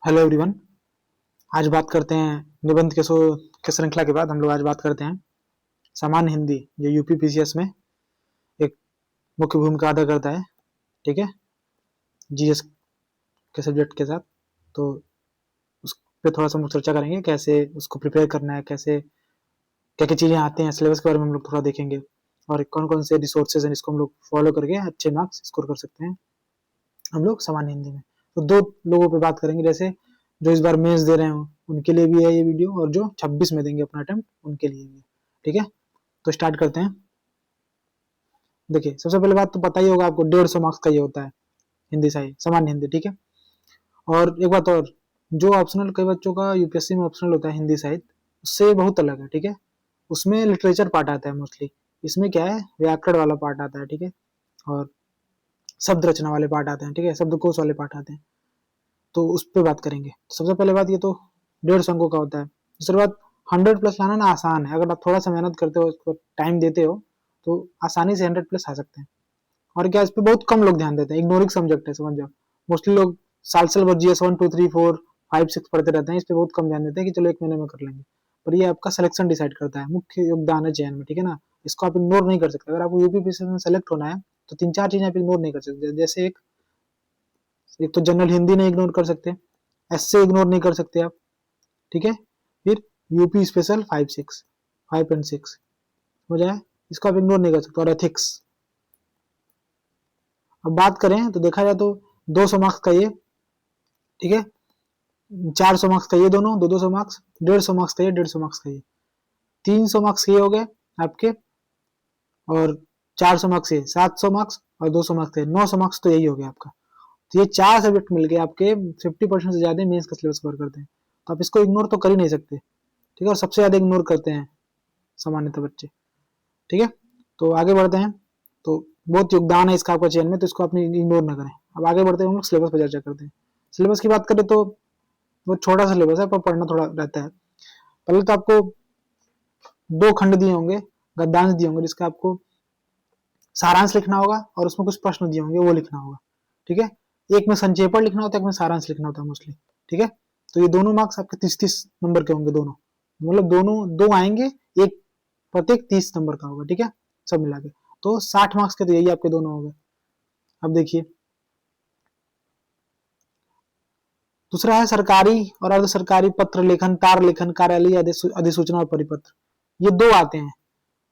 Hello everyone. आज बात करते हैं निबंध के श्रृंखला के बाद हम लोग आज बात करते हैं सामान्य हिंदी जो यूपी पीसीएस में एक मुख्य भूमिका अदा करता है। ठीक है, जीएस के सब्जेक्ट के साथ। तो उस पर थोड़ा सा हम लोग चर्चा करेंगे, कैसे उसको प्रिपेयर करना है, कैसे क्या क्या चीज़ें आते हैं, सिलेबस के बारे में हम लोग थोड़ा देखेंगे और कौन कौन से रिसोर्सेज हैं जिसको हम लोग फॉलो करके अच्छे मार्क्स स्कोर कर सकते हैं हम लोग सामान्य हिंदी में। तो दो लोगों पे बात करेंगे, जैसे जो इस बार मेंस दे रहे हो उनके लिए भी है ये वीडियो, और जो 26 में देंगे अपना अटेम्प्ट उनके लिए भी। ठीक है, तो स्टार्ट करते हैं। देखिए, सबसे पहले बात तो पता ही होगा आपको, 150 मार्क्स का ये होता है हिंदी साहित्य, सामान्य हिंदी। ठीक है, और एक बात और, जो ऑप्शनल कई बच्चों का यूपीएससी में ऑप्शनल होता है हिंदी साहित्य, उससे बहुत अलग है। ठीक है, उसमें लिटरेचर पार्ट आता है मोस्टली, इसमें क्या है, व्याकरण वाला पार्ट आता है। ठीक है, और शब्द रचना वाले पार्ट आते हैं। ठीक है, शब्दकोश वाले पार्ट आते हैं। तो उस पर बात करेंगे। तो सबसे पहले बात, ये तो 150 अंकों का होता है। दूसरी बात, 100 प्लस लाना ना आसान है, अगर आप थोड़ा सा मेहनत करते हो, उसको टाइम देते हो, तो आसानी से 100 प्लस आ सकते हैं। और क्या, इस पे बहुत कम लोग ध्यान देते हैं, इग्नोरिंग सब्जेक्ट है, समझ जाओ। मोस्टली लोग साल भर जीएस 1 2 3 4 5 6 पढ़ते रहते हैं, इस पे बहुत कम ध्यान देते हैं कि चलो 1 महीने में कर लेंगे। पर ये आपका सिलेक्शन डिसाइड करता है, मुख्य योगदान है चयन में। ठीक है ना, इसको आप इग्नोर नहीं कर सकते। अगर आपको यूपीपीसीएस में सेलेक्ट होना है तो 3 4 चीजें आप इग्नोर नहीं कर सकते। जैसे एक तो जनरल हिंदी नहीं इग्नोर कर सकते, एससे इग्नोर नहीं कर सकते आप। ठीक है, फिर यूपी स्पेशल 5 एंड 6 हो जाए, इसको आप इग्नोर नहीं कर सकते। और एथिक्स, अब बात करें तो देखा जाए तो 200 मार्क्स का ये, ठीक है, 400 मार्क्स का ये, दोनों 200 मार्क्स, 150 मार्क्स का ये, 150 मार्क्स का ये, 300 मार्क्स ये हो गए आपके, और 400 मार्क्स ये, 700 मार्क्स, और 200 मार्क्स ये, 900 मार्क्स तो यही हो गया आपका। तो ये 4 सब्जेक्ट मिलके आपके 50% से ज्यादा मेंस का सिलेबस कवर करते हैं। तो आप इसको इग्नोर तो कर ही नहीं सकते। ठीक है, और सबसे ज्यादा इग्नोर करते हैं सामान्यतः बच्चे। ठीक है, तो आगे बढ़ते हैं। तो बहुत योगदान है इसका आपका चयन में, तो इसको अपनी इग्नोर ना करें। अब आगे बढ़ते हैं, हम लोग सिलेबस पर चर्चा करते हैं। सिलेबस की बात करें तो वो छोटा सा सिलेबस है, पर पढ़ना थोड़ा रहता है। पहले तो आपको 2 खंड दिए होंगे, गद्यांश दिए होंगे, जिसका आपको सारांश लिखना होगा, और उसमें कुछ प्रश्न दिए होंगे वो लिखना होगा। ठीक है, एक में संक्षेपण लिखना होता है, एक में सारांश लिखना होता है मोस्टली। ठीक है, तो ये दोनों मार्क्स आपके 30-30 नंबर के होंगे दोनों, मतलब दोनों दो आएंगे, एक प्रत्येक 30 नंबर का होगा। ठीक है, सब मिला के तो 60 मार्क्स के तो यही आपके दोनों हो गए। अब देखिए, दूसरा है सरकारी और अर्ध सरकारी पत्र लेखन, तार लेखन, कार्यालय अधिसूचना और परिपत्र। ये 2 आते हैं,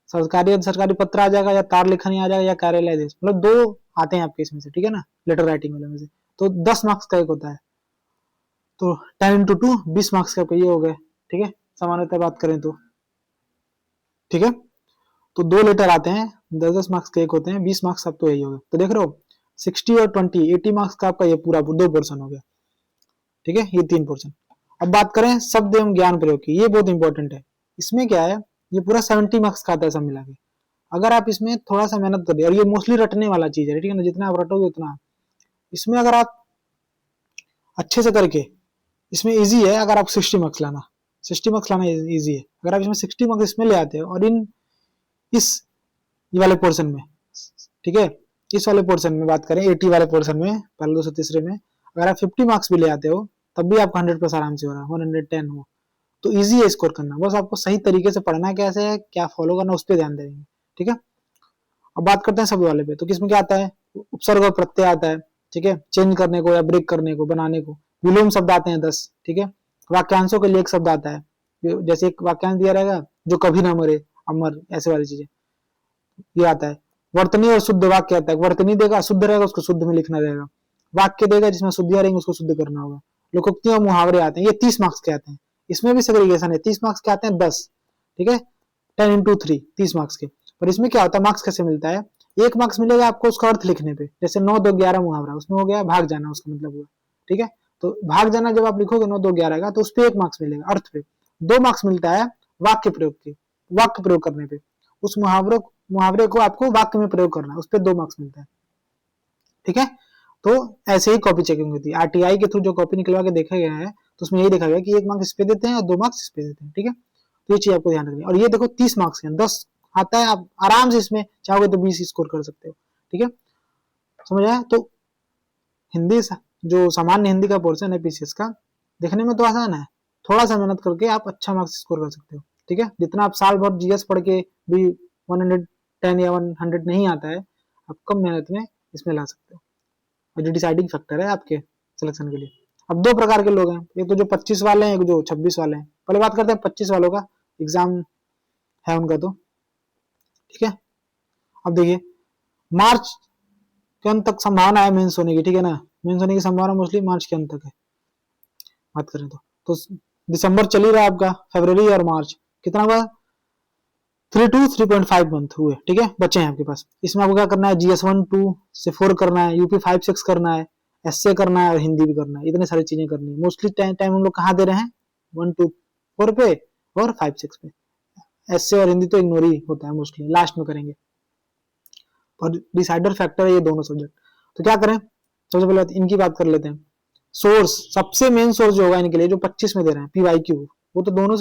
सरकारी अर्ध सरकारी पत्र आ जाएगा, या तार लेखन आ जाएगा, या कार्यालय आदेश, मतलब 2 आते हैं आपके इसमें से। ठीक है ना, लेटर राइटिंग वाले में से। तो 10 मार्क्स का एक होता है, तो 10 इंटू 2 20 मार्क्स का ये हो गए। ठीक है, सामान्यतः बात करें तो। ठीक है, तो 2 लेटर आते हैं, 10-10 मार्क्स के एक होते हैं, 20 मार्क्स अब तो यही हो गए। तो देख रहे हो, 60 और 20 80 मार्क्स का आपका ये पूरा 2 पोर्शन हो गया। ठीक है, ये 3 पोर्शन। अब बात करें शब्द एवं ज्ञान प्रयोग की, ये बहुत इंपॉर्टेंट है। इसमें क्या है, ये पूरा 70 मार्क्स का आता है सब मिला के। अगर आप इसमें थोड़ा सा मेहनत करिए, और ये मोस्टली रटने वाला चीज है। ठीक है ना, जितना आप रटोगे उतना इसमें, अगर आप अच्छे से करके, इसमें इजी है। अगर आप 60 मार्क्स लाना इजी है। अगर आप इसमें 60 मार्क्स इसमें ले आते हो, और इन इस ये वाले पोर्शन में, ठीक है, इस वाले पोर्शन में बात करें, 80 वाले पोर्शन में, पहले 200 तीसरे में, अगर आप 50 मार्क्स भी ले आते हो, तब भी आपका 100 प्लस आराम से हो रहा है, 110 हो। तो इजी है स्कोर करना, बस आपको सही तरीके से पढ़ना है, कैसे है, क्या फॉलो करना, उस पर ध्यान देंगे। ठीक है, अब बात करते हैं शब्द वाले पे। तो किसमें क्या आता है, उपसर्ग और प्रत्यय आता है। ठीक है, चेंज करने को या ब्रेक करने को, बनाने को। विलोम शब्द आते हैं 10। ठीक है, वाक्यांशों के लिए एक शब्द आता है, जैसे एक वाक्यांश दिया रहेगा, जो कभी ना मरे, अमर, ऐसे वाली चीजें, ये आता है। वर्तनी और शुद्ध वाक्य आता है, वर्तनी देगा शुद्ध रहेगा, उसको शुद्ध में लिखना रहेगा। वाक्य देगा जिसमें शुद्धियां रहेंगी, उसको शुद्ध करना होगा। लोकोक्तियां और मुहावरे आते हैं, ये 30 मार्क्स के आते हैं। इसमें भी सेग्रीगेशन है, 30 मार्क्स के आते हैं 10। ठीक है, 10 इंटू 3 30 मार्क्स के। और इसमें क्या होता है, मार्क्स कैसे मिलता है, 1 मार्क्स मिलेगा आपको उसका अर्थ लिखने पे। जैसे 9 2 11 मुहावरा, उसमें हो गया भाग जाना, उसका मतलब हुआ। ठीक है, तो भाग जाना जब आप लिखोगे 9 2 11 का, तो उस पर 1 मार्क्स मिलेगा अर्थ पे। 2 मार्क्स मिलता है वाक्य प्रयोग के, वाक्य प्रयोग करने पे। उस मुहावरे को आपको वाक्य में प्रयोग करना है, उस पर 2 मार्क्स मिलता है। ठीक है, तो ऐसे ही कॉपी चेकिंग होती है। आरटीआई के थ्रू जो कॉपी निकलवा के देखा गया है, तो उसमें यही देखा गया कि 1 मार्क्स इस पे देते हैं और 2 मार्क्स इस पे देते हैं। ठीक है, तो ये चीज आपको ध्यान रखनी है। और ये देखो 30 मार्क्स के 10 आता है, आप आराम से इसमें चाहोगे तो 20 स्कोर कर सकते हो। ठीक है, समझ आया। तो हिंदी जो सामान्य हिंदी का पोर्शन है पीसीएस का, देखने में तो आसान है, थोड़ा सा मेहनत करके आप अच्छा मार्क्स स्कोर कर सकते हो। ठीक है, जितना आप साल भर जीएस पढ़ के भी 110 या 100 नहीं आता है, आप कम मेहनत में इसमें ला सकते हो, और जो डिसाइडिंग फैक्टर है आपके सिलेक्शन के लिए। अब दो प्रकार के लोग हैं, एक तो जो 25 वाले हैं, एक जो 26 वाले हैं। पहले बात करते हैं 25 वालों का, एग्जाम है उनका तो। ठीक है, अब देखिए मार्च के अंत तक संभावना है मेंस होने की। ठीक है ना, मेंस होने की संभावना मोस्टली मार्च के अंत तक है बात करें तो दिसंबर चल ही रहा है आपका, फरवरी और मार्च कितना हुआ, 3 to 3.5 मंथ हुए। ठीक है, बचे हैं आपके पास। इसमें आपको क्या करना है, GS1 2 से 4 करना है, UP5-6 करना है, एसए करना है और हिंदी भी करना है। इतने सारी चीजें करनी है। मोस्टली टाइम हम लोग कहाँ दे रहे हैं, 1 to 4 पे और 5-6 पे। एसए और हिंदी तो इग्नोर ही होता है, मोस्टली लास्ट में करेंगे। और डिसाइडर फैक्टर है ये दोनों सब्जेक्ट। तो क्या करें, सबसे पहले इनकी बात कर लेते हैं। सोर्स, सबसे मेन सोर्स जो होगा इनके लिए, जो 25 में दे रहे हैं पीवाईक्यू, वो तो दोनों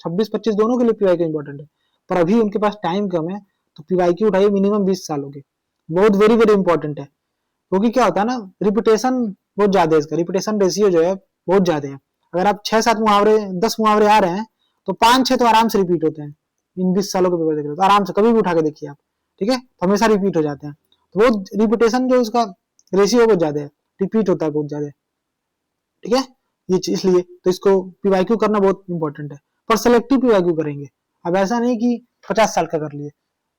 26-25 दोनों के लिए पीवाईक्यू इंपॉर्टेंट है, पर अभी उनके पास टाइम कम है, तो पीवाईक्यू उठाइए मिनिमम 20 सालों के। बहुत वेरी वेरी इंपॉर्टेंट है, क्योंकि क्या होता है ना, रिपीटेशन बहुत ज्यादा है इसका, रिपीटेशन रेशियो जो है बहुत ज्यादा है। अगर आप 6-7 मुहावरे 10 मुहावरे आ रहे हैं, तो 5-6 तो आराम से रिपीट होते हैं। इन 20 सालों के पेपर देख रहे हो तो आराम से कभी भी उठा के देखिए आप। ठीक है, तो हमेशा रिपीट हो जाते हैं, तो वो रिपीटेशन जो इसका रेशियो बहुत ज्यादा है, रिपीट होता है बहुत ज्यादा। ठीक है, ये चीज इसलिए तो इसको पीवाईक्यू करना बहुत इंपॉर्टेंट है, पर सिलेक्टिव पीवाईक्यू करेंगे। अब ऐसा नहीं कि 50 साल का कर लिए,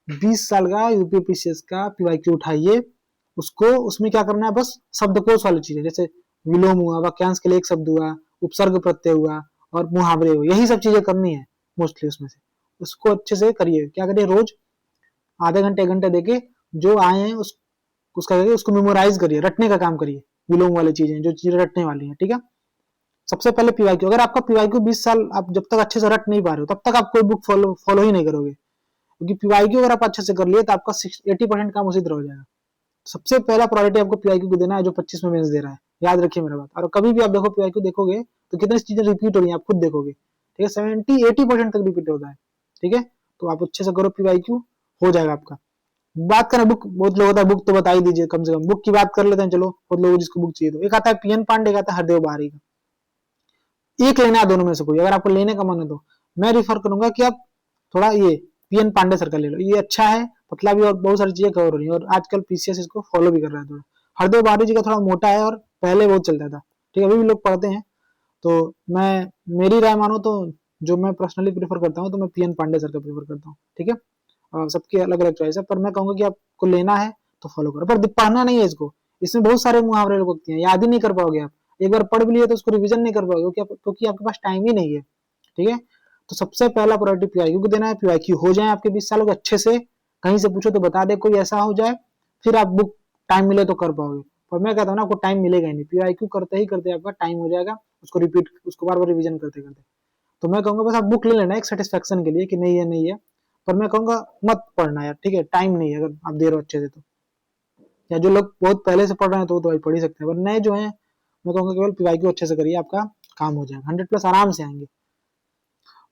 20 साल का यूपीपीसीएस का पीवाईक्यू उठाइए, उसको उसमें क्या करना है, बस शब्दकोश वाली चीजें, जैसे विलोम हुआ, वाक्यांश के लिए एक शब्द हुआ, उपसर्ग प्रत्यय हुआ और मुहावरे हुए, यही सब चीजें करनी है मोस्टली उसमें से। उसको अच्छे से करिए, क्या करिए, रोज आधे घंटे 1 घंटे देके जो आए हैं उसका उसको मेमोराइज करिए, रटने का काम करिए, विलोम वाली चीजें, जो चीजें रटने वाली है। ठीक है, सबसे पहले पीवाईक्यू, अगर आपका पीवाईक्यू 20 साल आप जब तक अच्छे से रट नहीं पा रहे हो, तब तक आप कोई बुक फॉलो ही नहीं करोगे, क्योंकि पीवाईक्यू अगर आप अच्छे से कर लिए तो आपका 80% काम उसी तरह हो जाएगा। सबसे पहला प्रायोरिटी आपको पीवाईक्यू को देना है, जो 25 में मेंस दे रहा है, याद रखिए मेरा बात। और कभी भी आप देखो पीवाईक्यू देखोगे तो कितनी चीजें रिपीट हो रही है, आप खुद देखोगे। ठीक है, 70-80% तक रिपीट होता है। ठीक है, तो आप अच्छे से करो, पीवाईक्यू हो जाएगा आपका। बात करें बुक, बहुत लोग होता है बुक तो बता ही दीजिए, कम से कम बुक की बात कर लेते हैं। चलो, बहुत लोगों जिसको बुक चाहिए, तो एक आता है पीएन पांडे का, आता है हरदेव बारी का। एक लेना है दोनों में से कोई, अगर आपको लेने का मन है तो मैं रिफर करूंगा कि आप थोड़ा ये पीएन पांडे सर का ले लो, ये अच्छा है, पतला भी और बहुत सारी चीजें कवर हो रही है, और आजकल पीसीएस इसको फॉलो भी कर रहा है थोड़ा। हरदेव बारी जी का थोड़ा मोटा है और पहले बहुत चलता था। ठीक है, अभी भी लोग पढ़ते हैं, तो मैं मेरी राय मानो तो जो मैं पर्सनली प्रेफर करता हूँ, तो मैं पीएन पांडे सर का प्रेफर करता हूँ। ठीक है, सबकी अलग अलग चॉइस है, पर मैं कहूंगा कि आपको लेना है तो फॉलो करो, पर पढ़ना नहीं है इसको। इसमें बहुत सारे मुहावरे होते हैं, याद ही नहीं कर पाओगे आप। एक बार पढ़ भी लिए तो उसको रिवीजन नहीं कर पाओगे, क्योंकि आपके पास टाइम ही नहीं है। ठीक है, तो सबसे पहला प्रायोरिटी पीवाईक्यू को देना है। पीवाईक्यू हो जाए आपके 20 सालों के अच्छे से, कहीं से पूछो तो बता दे कोई ऐसा हो जाए, फिर आप बुक टाइम मिले तो कर पाओगे। पर मैं कहता हूँ ना, आपको टाइम मिलेगा ही नहीं, पीवाईक्यू करते ही करते आपका टाइम हो जाएगा, उसको रिपीट, उसको बार बार रिविजन करते करते। तो मैं कहूंगा बस आप बुक ले लेना एक सेटिस्फेक्शन के लिए कि नहीं है नहीं है, पर मैं कहूंगा मत पढ़ना यार। ठीक है, टाइम नहीं है, अगर आप दे रहे हो अच्छे से तो। या जो लोग बहुत पहले से पढ़ रहे हैं तो भाई पढ़ ही सकते हैं, पर नए जो है मैं कहूंगा केवल पीवाईक्यू अच्छे से करिए, आपका काम हो जाएगा, 100+ आराम से आएंगे।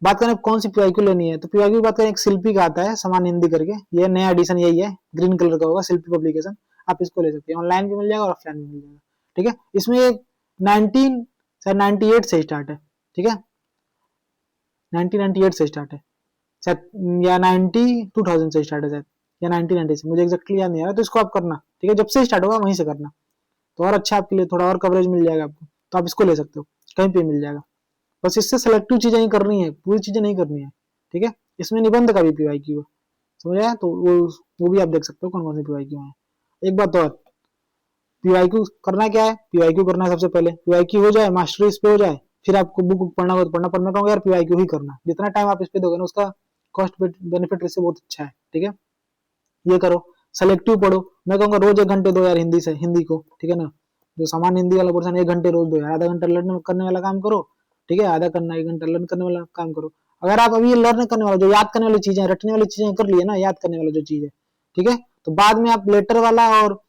बात करें कौन सी पीवाईक्यू लेनी है, तो पीवाईक्यू की बात करें, एक शिल्पी का आता है समान हिंदी करके, ये नया एडिशन यही है, ग्रीन कलर का होगा, शिल्पी पब्लिकेशन। आप इसको ले सकते हैं, ऑनलाइन भी मिल जाएगा और ऑफलाइन भी मिल जाएगा। ठीक है, इसमें 1998 से स्टार्ट है। ठीक है, 1998 से स्टार्ट है शायद, या 2000 से स्टार्ट है शायद, या 1990 से, मुझे एक्जैक्टली याद नहीं आ रहा। तो इसको आप करना, ठीक है, जब से स्टार्ट होगा वहीं से करना, तो और अच्छा आपके लिए, थोड़ा और कवरेज मिल जाएगा आपको, तो आप इसको ले सकते हो, कहीं पे मिल जाएगा। बस इससे सेलेक्टिव चीजें ही करनी है, पूरी चीजें नहीं करनी है। ठीक है, इसमें निबंध का भी पीवाईक्यू है, समझ आया, तो वो भी आप देख सकते हो कौन कौन से पीवाईक्यू है। एक बात और, पीवाईक्यू करना क्या है, पीवाईक्यू करना है सबसे पहले, पीवाईक्यू हो जाए, मास्टरी इस पे हो जाए, फिर आपको बुक पढ़ना होगा तो पढ़ना, पर मैं कहूँगा यार पीवाईक्यू ही करना, जितना टाइम आप इस पे दोगे ना, उसका कॉस्ट बेनिफिट रेशियो बहुत अच्छा है। ठीक है, ये करो, सेलेक्टिव पढ़ो। मैं कहूंगा रोज 1 घंटे दो यार हिंदी से, हिंदी को। ठीक है ना, जो सामान्य हिंदी वाला पोर्सन 1 घंटे रोज दो यार, आधा घंटा लर्न करने वाला काम करो। ठीक है, आधा करना, 1 घंटा लर्न करने वाला काम करो। अगर आप अभी लर्न करने वाला, जो याद करने वाली चीजें, रटने वाली चीजें कर लिए ना, याद करने वाला जो चीज है, ठीक है, तो बाद में आप लेटर वाला और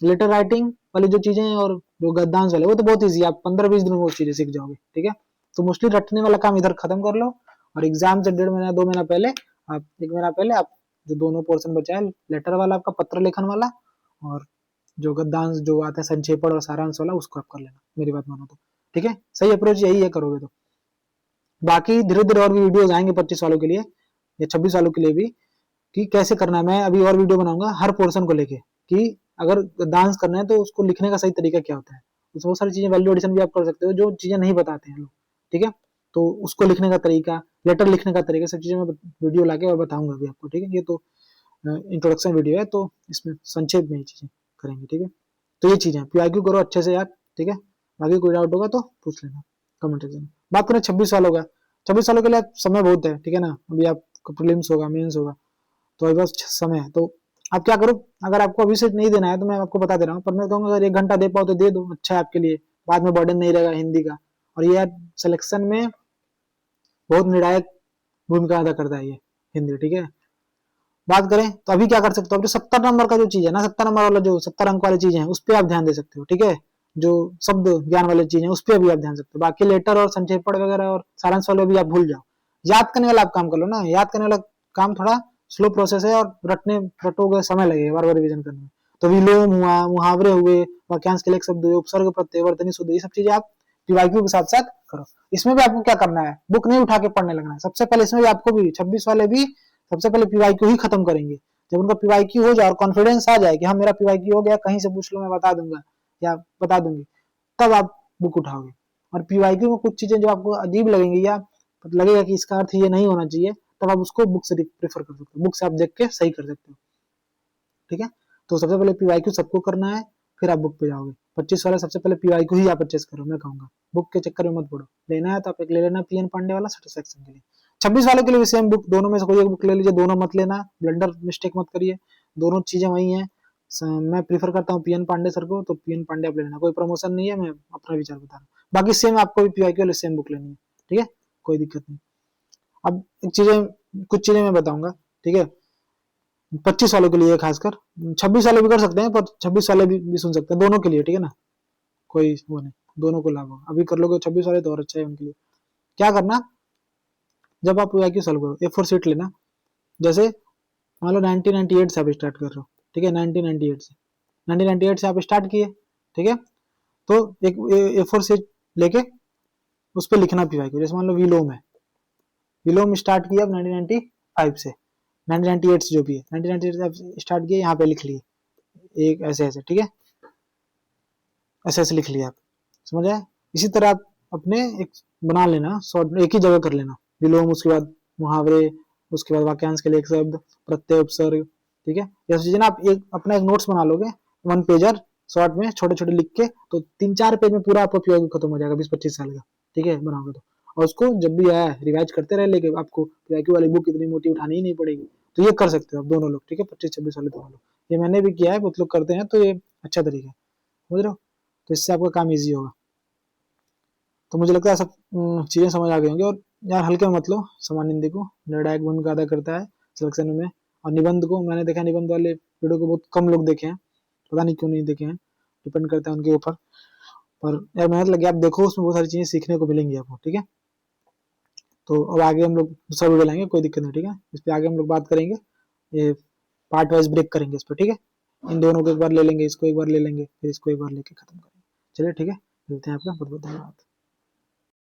लेटर राइटिंग वाली जो चीजें और जो गद्दांश वाले, वो तो बहुत ईजी है, आप 15-20 दिन में वो चीजें सीख जाओगे। ठीक है, तो मोस्टली रटने वाला काम इधर खत्म कर लो, और एग्जाम से 1.5 महीना 2 महीना पहले आप, 1 महीना पहले आप जो दोनों पोर्शन बचा है, लेटर वाला आपका पत्र लेखन वाला, और जो गद्दांश जो आता है संक्षेपण और सारांश वाला, उसको आप कर लेना, मेरी बात मानो तो। ठीक है, सही अप्रोच यही है करोगे तो। बाकी धीरे धीरे और भी वीडियोज आएंगे 25 वालों के लिए या 26 वालों के लिए भी, कि कैसे करना है। मैं अभी और वीडियो बनाऊंगा हर पोर्शन को लेके, कि अगर डांस करना है तो उसको लिखने का सही तरीका क्या होता है। उसमें बहुत सारी चीजें वैल्यू एडिशन भी आप कर सकते हो जो चीजें नहीं बताते हैं लोग, ठीक है। तो उसको लिखने का तरीका, लेटर लिखने का तरीका, सब चीजें मैं वीडियो लाके और बताऊंगा अभी आपको, ठीक है। ये तो इंट्रोडक्शन वीडियो है, तो इसमें संक्षेप में ये चीजें करेंगे, ठीक है। तो ये चीजें पीआईक्यू करो अच्छे से यार, ठीक है। बाकी कोई डाउट होगा तो पूछ लेना कमेंट सेक्शन में। बात करें 26 सालों का, 26 सालों के लिए समय बहुत है, ठीक है ना। अभी आपका प्रीलिम्स होगा, मेंस होगा, तो अभी बस समय है। तो आप क्या करो, अगर आपको अभी से नहीं देना है तो मैं आपको बता दे रहा हूँ, पर मैं कहूँगा अगर 1 घंटा दे पाओ तो दे दो, अच्छा है आपके लिए, बाद में बर्डन नहीं रहेगा हिंदी का। और ये सिलेक्शन में बहुत निर्णायक भूमिका अदा करता है ये हिंदी, ठीक है। बात करें तो अभी क्या कर सकते हो, अभी 70 नंबर का जो चीज है ना, 70 नंबर वाला जो 70 अंक वाली चीज है, उस पर आप ध्यान दे सकते हो, ठीक है। जो शब्द ज्ञान वाली चीज है उस पर अभी आप ध्यान सकते हो। बाकी लेटर और संक्षेपण वगैरह और सारांश वाले भी आप भूल जाओ। याद करने वाला आप काम कर लो ना, याद करने वाला काम थोड़ा स्लो प्रोसेस है और रटोगे समय लगेगा बार बार रिविजन करने में। तो विलोम हुआ, मुहावरे हुए, वाक्यांश के लिए शब्द हुए, उपसर्ग प्रत्यय वर्तनी शुद्ध, ये सब चीजें आप पीवाईक्यू के साथ साथ करो। इसमें भी आपको क्या करना है, बुक नहीं उठा के पढ़ने लगना है। सबसे पहले इसमें भी आपको भी 26 वाले भी सबसे पहले पीवाईक्यू ही खत्म करेंगे। जब उनका पीवाईक्यू हो जाए और कॉन्फिडेंस आ जाए कि हाँ मेरा पीवाईक्यू हो गया, कहीं से पूछ लो मैं बता दूंगा या बता दूंगी, तब आप बुक उठाओगे। और पीवाईक्यू में कुछ चीजें जो आपको अजीब लगेंगी या लगेगा कि इसका अर्थ ये नहीं होना चाहिए, तब आप उसको बुक से प्रेफर कर सकते हो, बुक से आप देख के सही कर सकते हो, ठीक है। तो सबसे पहले पीवाईक्यू सबको करना है, फिर आप बुक पे जाओगे। 25 वाले सबसे पहले पीवाईक्यू ही आप परचेस करो, मैं कहूंगा बुक के चक्कर में मत पड़ो। लेना है तो आप एक ले लेना पीएन पांडे वाला सेटिस्फेक्शन के लिए। 26 वाले के लिए भी सेम बुक, दोनों में से कोई एक बुक ले लीजिए, दोनों मत लेना, ब्लंडर मिस्टेक मत करिए, दोनों चीजें वही हैं। मैं प्रीफर करता हूँ पीएन पांडे सर को, तो पीएन पांडे आप ले लेना, कोई प्रमोशन नहीं है, मैं अपना विचार बता रहा हूँ। बाकी सेम आपको भी पीवाईक्यू वाले सेम बुक लेनी है, ठीक है, कोई दिक्कत नहीं। अब कुछ चीजें मैं बताऊंगा, ठीक है। 25 वालों के लिए खासकर, 26 वाले भी कर सकते हैं, पर 26 वाले भी सुन सकते हैं, दोनों के लिए, ठीक है ना, कोई वो नहीं, दोनों को लाभ होगा। अभी कर लोगे 26 वाले तो और अच्छा है उनके लिए। क्या करना, जब आप पीवाईक्यू सॉल्व करो, A4 शीट लेना। जैसे मान लो 1998 से आप स्टार्ट कर रहे हो, ठीक है, 1998 से आप स्टार्ट किए, ठीक है। तो एक A4 शीट लेके उस पर लिखना पीवाईक्यू। जैसे मान लो विलोम है, विलोम स्टार्ट किया 1995 से, 1998 से जो भी है 1998 से स्टार्ट किया, यहाँ पे लिख लिए एक ऐसे ऐसे, ठीक है, ऐसे ऐसे लिख लिया आप, समझ आए। इसी तरह आप अपने एक बना लेना शॉर्ट, एक ही जगह कर लेना विलोम, उसके बाद मुहावरे, उसके बाद वाक्यांश के लिए एक शब्द, प्रत्यय, उपसर्ग, ठीक है। जैसे चीजें ना आप एक अपना एक नोट्स बना लोगे 1 पेजर शॉर्ट में, छोटे छोटे लिख के, तो 3-4 पेज में पूरा आपका पीवाईक्यू खत्म हो जाएगा 20-25 साल का, ठीक है, बनाओगे तो। और उसको जब भी आया रिवाइज करते रहे, लेके आपको पीवाईक्यू वाली बुक इतनी मोटी उठानी ही नहीं पड़ेगी। तो ये कर सकते हो आप दोनों लोग, ठीक है, 25-26 वाले दोनों लोग। ये मैंने भी किया है, बहुत लोग करते हैं, तो ये अच्छा तरीका है, समझ रहे हो। तो इससे आपका काम ईजी होगा। तो मुझे लगता है सब चीजें समझ आ गई होंगी। और यार हल्के में मत लो सामान्य हिंदी को, निर्णायक भूमिका अदा करता है सिलेक्शन में। और निबंध को मैंने देखा, निबंध वाले वीडियो को बहुत कम लोग देखे हैं, पता नहीं क्यों नहीं देखे हैं, डिपेंड करता है उनके ऊपर। पर यार मेहनत लगी, आप देखो, उसमें बहुत सारी चीजें सीखने को मिलेंगी आपको, ठीक है। तो अब आगे हम लोग दूसरा वीडियो लाएंगे, कोई दिक्कत नहीं, ठीक है। इस पर आगे हम लोग बात करेंगे, ये पार्ट वाइज ब्रेक करेंगे इस पर, ठीक है। इन दोनों को एक बार ले लेंगे, इसको एक बार ले लेंगे, फिर इसको एक बार लेके खत्म करेंगे। चलिए ठीक है, मिलते हैं, आपका बहुत बहुत धन्यवाद।